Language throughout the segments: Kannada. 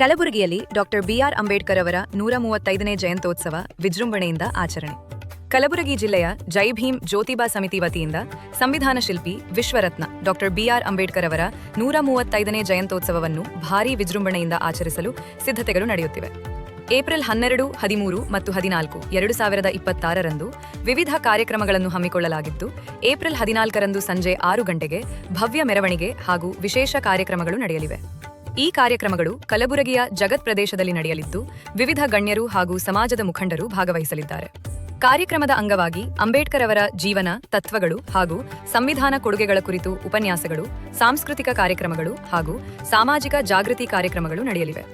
ಕಲಬುರಗಿಯಲ್ಲಿ ಡಾಕ್ಟರ್ ಬಿಆರ್ ಅಂಬೇಡ್ಕರ್ ಅವರ 135ನೇ ಜಯಂತ್ಯೋತ್ಸವ ವಿಜೃಂಭಣೆಯಿಂದ ಆಚರಣೆ. ಕಲಬುರಗಿ ಜಿಲ್ಲೆಯ ಜೈ ಭೀಮ್ ಜ್ಯೋತಿಬಾ ಸಮಿತಿ ವತಿಯಿಂದ ಸಂವಿಧಾನ ಶಿಲ್ಪಿ ವಿಶ್ವರತ್ನ ಡಾಕ್ಟರ್ ಬಿಆರ್ ಅಂಬೇಡ್ಕರ್ ಅವರ 135ನೇ ಜಯಂತ್ಯೋತ್ಸವವನ್ನು ಭಾರೀ ವಿಜೃಂಭಣೆಯಿಂದ ಆಚರಿಸಲು ಸಿದ್ಧತೆಗಳು ನಡೆಯುತ್ತಿವೆ. ಏಪ್ರಿಲ್ 12, 13 ಮತ್ತು 14, 2026ರಂದು ವಿವಿಧ ಕಾರ್ಯಕ್ರಮಗಳನ್ನು ಹಮ್ಮಿಕೊಳ್ಳಲಾಗಿದ್ದು, ಏಪ್ರಿಲ್ 14ರಂದು ಸಂಜೆ 6 ಗಂಟೆಗೆ ಭವ್ಯ ಮೆರವಣಿಗೆ ಹಾಗೂ ವಿಶೇಷ ಕಾರ್ಯಕ್ರಮಗಳು ನಡೆಯಲಿವೆ. ಈ ಕಾರ್ಯಕ್ರಮಗಳು ಕಲಬುರಗಿಯ ಜಗತ್ ಪ್ರದೇಶದಲ್ಲಿ ನಡೆಯಲಿದ್ದು, ವಿವಿಧ ಗಣ್ಯರು ಹಾಗೂ ಸಮಾಜದ ಮುಖಂಡರು ಭಾಗವಹಿಸಲಿದ್ದಾರೆ. ಕಾರ್ಯಕ್ರಮದ ಅಂಗವಾಗಿ ಅಂಬೇಡ್ಕರ್ ಅವರ ಜೀವನ, ತತ್ವಗಳು ಹಾಗೂ ಸಂವಿಧಾನ ಕೊಡುಗೆಗಳ ಕುರಿತು ಉಪನ್ಯಾಸಗಳು, ಸಾಂಸ್ಕೃತಿಕ ಕಾರ್ಯಕ್ರಮಗಳು ಹಾಗೂ ಸಾಮಾಜಿಕ ಜಾಗೃತಿ ಕಾರ್ಯಕ್ರಮಗಳು ನಡೆಯಲಿವೆ.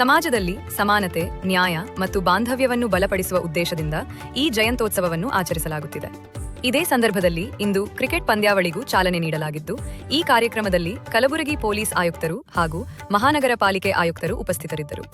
ಸಮಾಜದಲ್ಲಿ ಸಮಾನತೆ, ನ್ಯಾಯ ಮತ್ತು ಬಾಂಧವ್ಯವನ್ನು ಬಲಪಡಿಸುವ ಉದ್ದೇಶದಿಂದ ಈ ಜಯಂತ್ಯೋತ್ಸವವನ್ನು ಆಚರಿಸಲಾಗುತ್ತಿದೆ. ಇದೇ ಸಂದರ್ಭದಲ್ಲಿ ಇಂದು ಕ್ರಿಕೆಟ್ ಪಂದ್ಯಾವಳಿಗೂ ಚಾಲನೆ ನೀಡಲಾಗಿದ್ದು, ಈ ಕಾರ್ಯಕ್ರಮದಲ್ಲಿ ಕಲಬುರಗಿ ಪೊಲೀಸ್ ಆಯುಕ್ತರು ಹಾಗೂ ಮಹಾನಗರ ಪಾಲಿಕೆ ಆಯುಕ್ತರು ಉಪಸ್ಥಿತರಿದ್ದರು.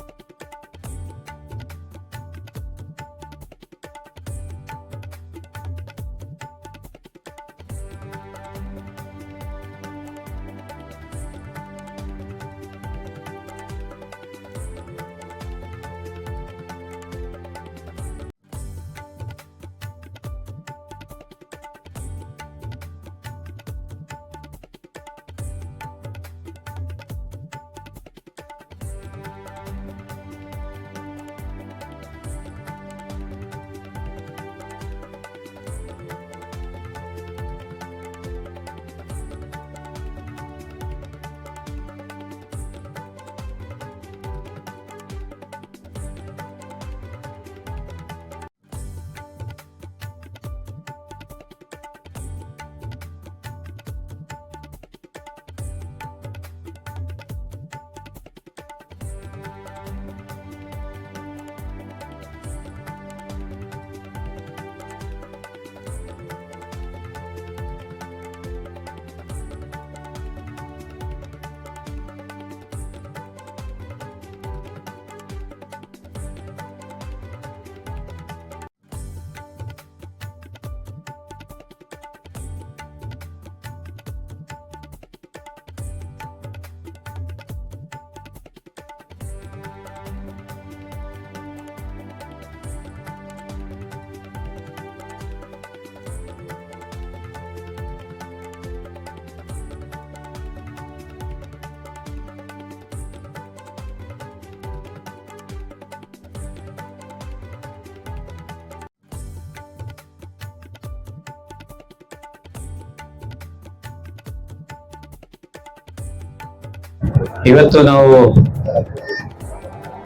ಇವತ್ತು ನಾವು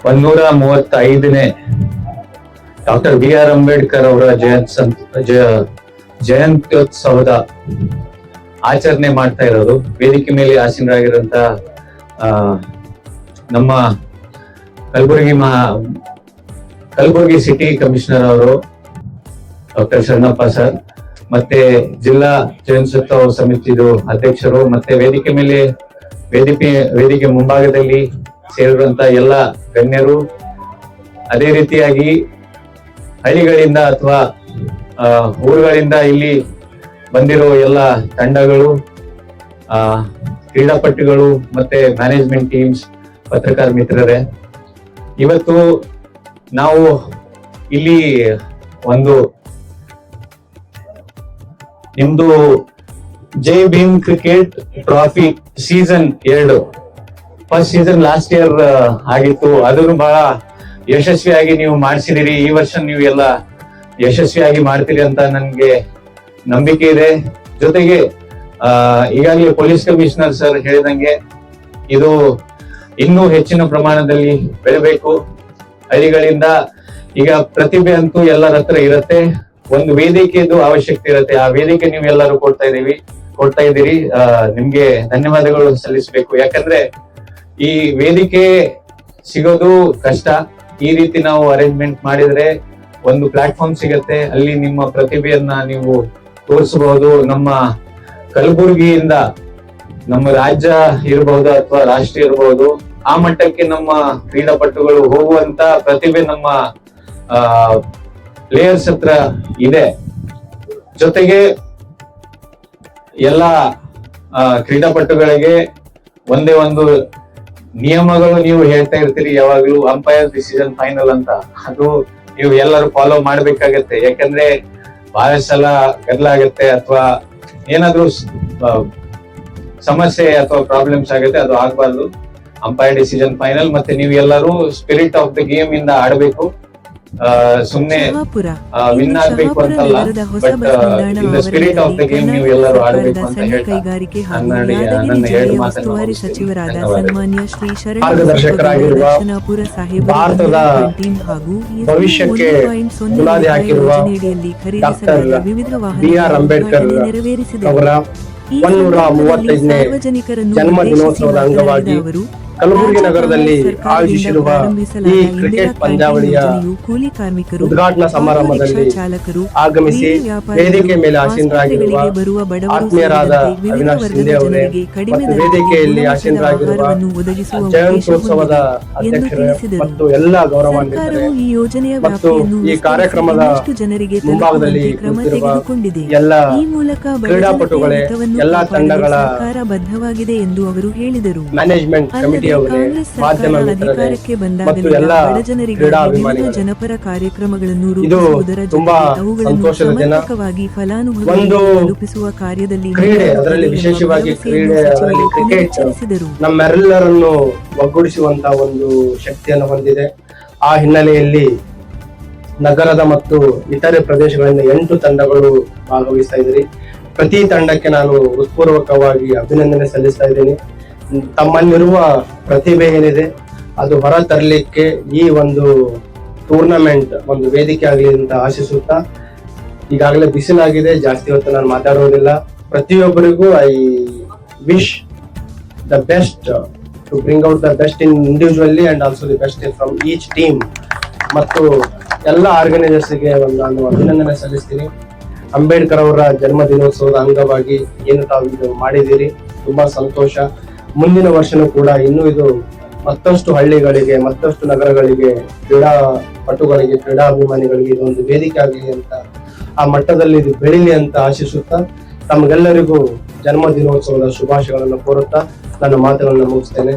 135ನೇ ಡಾಕ್ಟರ್ ಬಿ ಆರ್ ಅಂಬೇಡ್ಕರ್ ಅವರ ಜಯಂತ್ಯೋತ್ಸವದ ಆಚರಣೆ ಮಾಡ್ತಾ ಇರೋದು. ವೇದಿಕೆ ಮೇಲೆ ಆಸೀನರಾಗಿರುವಂತ ನಮ್ಮ ಕಲಬುರಗಿ ಸಿಟಿ ಕಮಿಷನರ್ ಅವರು ಡಾಕ್ಟರ್ ಶರಣಪ್ಪ ಸರ್, ಮತ್ತೆ ಜಿಲ್ಲಾ ಜಯಂತ್ಯೋತ್ಸವ ಸಮಿತಿದು ಅಧ್ಯಕ್ಷರು, ಮತ್ತೆ ವೇದಿಕೆ ಮುಂಭಾಗದಲ್ಲಿ ಸೇರಿರುವಂತ ಎಲ್ಲ ಗಣ್ಯರು, ಅದೇ ರೀತಿಯಾಗಿ ಹಳ್ಳಿಗಳಿಂದ ಅಥವಾ ಊರುಗಳಿಂದ ಇಲ್ಲಿ ಬಂದಿರೋ ಎಲ್ಲ ತಂಡಗಳು, ಕ್ರೀಡಾಪಟುಗಳು, ಮತ್ತೆ ಮ್ಯಾನೇಜ್ಮೆಂಟ್ ಟೀಮ್ಸ್, ಪತ್ರಕಾರ ಮಿತ್ರರೇ, ಇವತ್ತು ನಾವು ಇಲ್ಲಿ ನಿಮ್ದು Jai Bhim cricket trophy season 2 first season last year ಆಗಿತ್ತು. ಅದನ್ನು ಬಹಳ ಯಶಸ್ವಿಯಾಗಿ ನೀವು ಮಾಡಿಸಿದಿರಿ. ಈ ವರ್ಷ ನೀವು ಎಲ್ಲ ಯಶಸ್ವಿಯಾಗಿ ಮಾಡ್ತೀರಿ ಅಂತ ನನ್ಗೆ ನಂಬಿಕೆ ಇದೆ. ಜೊತೆಗೆ ಈಗಾಗಲೇ ಪೊಲೀಸ್ ಕಮಿಷನರ್ ಸರ್ ಹೇಳಿದಂಗೆ ಇದು ಇನ್ನೂ ಹೆಚ್ಚಿನ ಪ್ರಮಾಣದಲ್ಲಿ ಬೆಳಬೇಕು. ಹಳ್ಳಿಗಳಿಂದ ಈಗ ಪ್ರತಿಭೆ ಅಂತೂ ಎಲ್ಲರ ಹತ್ರ ಇರುತ್ತೆ, ಒಂದು ವೇದಿಕೆದು ಅವಶ್ಯಕತೆ ಇರುತ್ತೆ. ಆ ವೇದಿಕೆ ನೀವು ಎಲ್ಲರೂ ಕೊಡ್ತಾ ಇದ್ದೀರಿ. ನಿಮ್ಗೆ ಧನ್ಯವಾದಗಳು ಸಲ್ಲಿಸಬೇಕು. ಯಾಕಂದ್ರೆ ಈ ವೇದಿಕೆ ಸಿಗೋದು ಕಷ್ಟ. ಈ ರೀತಿ ನಾವು ಅರೇಂಜ್ಮೆಂಟ್ ಮಾಡಿದ್ರೆ ಒಂದು ಪ್ಲಾಟ್ಫಾರ್ಮ್ ಸಿಗತ್ತೆ, ಅಲ್ಲಿ ನಿಮ್ಮ ಪ್ರತಿಭೆಯನ್ನ ನೀವು ತೋರಿಸಬಹುದು. ನಮ್ಮ ಕಲಬುರಗಿಯಿಂದ ನಮ್ಮ ರಾಜ್ಯ ಇರಬಹುದು ಅಥವಾ ರಾಷ್ಟ್ರ ಇರಬಹುದು, ಆ ಮಟ್ಟಕ್ಕೆ ನಮ್ಮ ಕ್ರೀಡಾಪಟುಗಳು ಹೋಗುವಂತ ಪ್ರತಿಭೆ ನಮ್ಮ ಪ್ಲೇಯರ್ಸ್ ಹತ್ರ ಇದೆ. ಜೊತೆಗೆ ಎಲ್ಲ ಕ್ರೀಡಾಪಟುಗಳಿಗೆ ಒಂದೇ ಒಂದು ನಿಯಮಗಳು ನೀವು ಹೇಳ್ತಾ ಇರ್ತೀರಿ ಯಾವಾಗ್ಲೂ ಅಂಪೈರ್ ಡಿಸಿಷನ್ ಫೈನಲ್ ಅಂತ, ಅದು ನೀವು ಎಲ್ಲರೂ ಫಾಲೋ ಮಾಡ್ಬೇಕಾಗತ್ತೆ. ಯಾಕಂದ್ರೆ ಬಹಳ ಸಲ ಗದ್ದಲಾಗತ್ತೆ ಅಥವಾ ಏನಾದ್ರೂ ಸಮಸ್ಯೆ ಅಥವಾ ಪ್ರಾಬ್ಲಮ್ಸ್ ಆಗುತ್ತೆ, ಅದು ಆಗ್ಬಾರ್ದು. Umpire decision final. ಮತ್ತೆ ನೀವು ಎಲ್ಲರೂ ಸ್ಪಿರಿಟ್ ಆಫ್ ದ ಗೇಮ್ ಇಂದ ಆಡ್ಬೇಕು, ಸುಮ್ನೆ ವಿನ್ ಆಗ್ಬೇಕು ಅಂತಲ್ಲ, but in the spirit of the game ನೀವು ಎಲ್ಲರೂ ಆಡ್ಬೇಕು ಅಂತ ಹೇಳ್ತಾ ನನ್ನ 2 ಮಾತನ್ನು ಸಚಿವರಾದ ಸನ್ಮಾನ್ಯ ಶ್ರೀ ಮಾರ್ಗದರ್ಶಕರಾಗಿರುವ ಭಾರತದ ಭವಿಷ್ಯಕ್ಕೆ ಬುನಾದಿ ಹಾಕಿರುವ ಡಾಕ್ಟರ್ ಬಿ.ಆರ್. ಅಂಬೇಡ್ಕರ್ ಅವರ 135ನೇ ಜನ್ಮ ದಿನೋತ್ಸವದ ಅಂಗವಾಗಿ ಕಲಬುರಗಿ ನಗರದಲ್ಲಿ ಆಯೋಜಿಸಿರುವ ಈ ಕ್ರಿಕೆಟ್ ಪಂದ್ಯಾವಳಿಯ ಉದ್ಘಾಟನಾ ಸಮಾರಂಭದಲ್ಲಿ ಆಗಮಿಸಿ ವೇದಿಕೆ ಮೇಲೆ ಆಸೀನರಾಗಿರುವ ಆತ್ಮೀಯರಾದ ಅವಿನಾಶ್ ಶಿಂದೆ ಅವರೇ ಮತ್ತು ವೇದಿಕೆಯಲ್ಲಿ ಆಸೀನರಾಗಿರುವ ಜಯಂತ್ಯೋತ್ಸವದ ಅಧ್ಯಕ್ಷರೇ ಮತ್ತು ಎಲ್ಲ ಗೌರವಾನ್ವಿತರೇ ಮತ್ತು ಈ ಕಾರ್ಯಕ್ರಮದ ಮುಂಭಾಗದಲ್ಲಿ ಕುಳಿತಿರುವ ಎಲ್ಲ ಕ್ರೀಡಾಪಟುಗಳೇ, ಎಲ್ಲ ತಂಡಗಳ ಬದ್ಧವಾಗಿದೆ ಎಂದು ಅವರು ಹೇಳಿದರು. ಮ್ಯಾನೇಜ್ಮೆಂಟ್ ಕಮಿಟಿ ಅವರೇ, ಮಾಧ್ಯಮ ಮಿತ್ರರೇ ಮತ್ತು ಎಲ್ಲ ಕ್ರೀಡಾಭಿಮಾನಿಗಳೇ, ಜನಪರ ಕಾರ್ಯಕ್ರಮಗಳನ್ನು ಇದು ತುಂಬಾ ಸಂತೋಷದ ದಿನ. ಒಂದು ತಲುಪಿಸುವ ಕಾರ್ಯದಲ್ಲಿ ಕ್ರೀಡೆ, ಅದರಲ್ಲಿ ವಿಶೇಷವಾಗಿ ಕ್ರೀಡೆ, ಅದರಲ್ಲಿ ಕ್ರಿಕೆಟ್ ನಮ್ಮೆಲ್ಲರನ್ನು ಒಗ್ಗೂಡಿಸುವಂತ ಒಂದು ಶಕ್ತಿಯನ್ನು ಹೊಂದಿದೆ. ಆ ಹಿನ್ನೆಲೆಯಲ್ಲಿ ನಗರದ ಮತ್ತು ಇತರೆ ಪ್ರದೇಶಗಳಿಂದ 8 ತಂಡಗಳು ಭಾಗವಹಿಸ್ತಾ ಇದ್ದೀರಿ. ಪ್ರತಿ ತಂಡಕ್ಕೆ ನಾನು ಹೃತ್ಪೂರ್ವಕವಾಗಿ ಅಭಿನಂದನೆ ಸಲ್ಲಿಸ್ತಾ ಇದ್ದೀನಿ. ತಮ್ಮಲ್ಲಿರುವ ಪ್ರತಿಭೆ ಏನಿದೆ ಅದು ಹೊರ ತರಲಿಕ್ಕೆ ಈ ಒಂದು ಟೂರ್ನಮೆಂಟ್ ಒಂದು ವೇದಿಕೆ ಆಗಲಿ ಅಂತ ಆಶಿಸುತ್ತಾ, ಈಗಾಗಲೇ ಬಿಸಿಲಾಗಿದೆ, ಜಾಸ್ತಿ ಹೊತ್ತು ನಾನು ಮಾತಾಡುವುದಿಲ್ಲ. ಪ್ರತಿಯೊಬ್ಬರಿಗೂ I wish the best to bring out the best in individually and also the best from each team. ಮತ್ತು ಎಲ್ಲ ಆರ್ಗನೈಸರ್ಸ್ಗೆ ನಾನು ಅಭಿನಂದನೆ ಸಲ್ಲಿಸ್ತೀನಿ. ಅಂಬೇಡ್ಕರ್ ಅವರ ಜನ್ಮ ದಿನೋತ್ಸವದ ಅಂಗವಾಗಿ ಏನು ತಾವು ಇದು ಮಾಡಿದ್ದೀರಿ, ತುಂಬಾ ಸಂತೋಷ. ಮುಂದಿನ ವರ್ಷನೂ ಕೂಡ ಇನ್ನೂ ಇದು ಮತ್ತಷ್ಟು ಹಳ್ಳಿಗಳಿಗೆ, ಮತ್ತಷ್ಟು ನಗರಗಳಿಗೆ, ಕ್ರೀಡಾಪಟುಗಳಿಗೆ, ಕ್ರೀಡಾಭಿಮಾನಿಗಳಿಗೆ ಇದೊಂದು ವೇದಿಕೆ ಆಗಲಿ ಅಂತ, ಆ ಮಟ್ಟದಲ್ಲಿ ಇದು ಬೆಳಿಲಿ ಅಂತ ಆಶಿಸುತ್ತಾ, ತಮಗೆಲ್ಲರಿಗೂ ಜನ್ಮ ದಿನೋತ್ಸವದ ಶುಭಾಶಯಗಳನ್ನು ಕೋರುತ್ತಾ ನನ್ನ ಮಾತುಗಳನ್ನು ಮುಗಿಸ್ತೇನೆ.